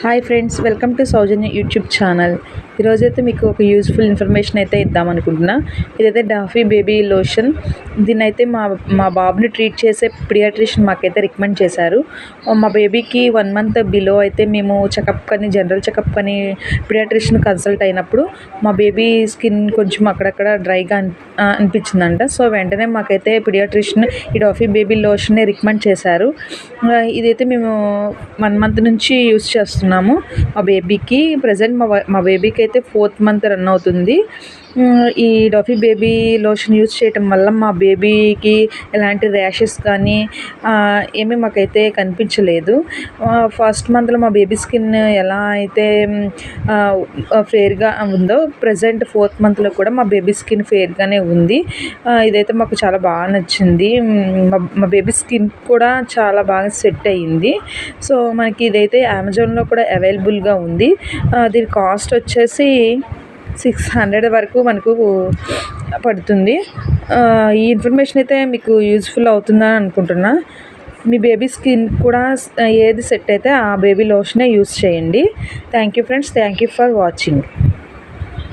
Hi friends, welcome to Soujanya YouTube channel. ఈరోజైతే మీకు ఒక యూస్ఫుల్ ఇన్ఫర్మేషన్ అయితే ఇద్దామనుకుంటున్నా. ఇదైతే డాఫీ బేబీ లోషన్. దీన్ని అయితే మా బాబుని ట్రీట్ చేసే పీడియాట్రిషియన్ మాకైతే రికమెండ్ చేశారు. మా బేబీకి 1 month బిలో అయితే మేము చెకప్ కానీ జనరల్ చెకప్ కానీ పీడియాట్రిషియన్ కన్సల్ట్ అయినప్పుడు మా బేబీ స్కిన్ కొంచెం అక్కడక్కడ డ్రైగా అనిపించిందంట. సో వెంటనే మాకైతే పీడియాట్రిషియన్ ఈ డాఫీ బేబీ లోషన్ని రికమెండ్ చేశారు. ఇదైతే మేము 1 month నుంచి యూస్ చేస్తున్నాము మా బేబీకి. ప్రజెంట్ మా బేబీకి అయితే 4th month రన్ అవుతుంది. ఈ డాఫీ బేబీ లోషన్ యూస్ చేయటం వల్ల మా బేబీకి ఎలాంటి ర్యాషెస్ కానీ ఏమీ మాకైతే కనిపించలేదు. ఫస్ట్ మంత్లో మా బేబీ స్కిన్ ఎలా అయితే ఫేర్గా ఉందో ప్రజెంట్ 4th monthలో కూడా మా బేబీ స్కిన్ ఫేర్గానే ఉంది. ఇదైతే మాకు చాలా బాగా నచ్చింది. మా బేబీ స్కిన్ కూడా చాలా బాగా సెట్ అయ్యింది. సో మనకి ఇదైతే అమెజాన్లో కూడా అవైలబుల్గా ఉంది. దీని కాస్ట్ వచ్చేసి 600 వరకు మనకు పడుతుంది. ఈ ఇన్ఫర్మేషన్ అయితే మీకు యూజ్ఫుల్ అవుతుందని అనుకుంటున్నా. మీ బేబీ స్కిన్ కూడా ఏది సెట్ అయితే ఆ బేబీ లోషనే యూస్ చేయండి. Thank you friends, thank you for watching.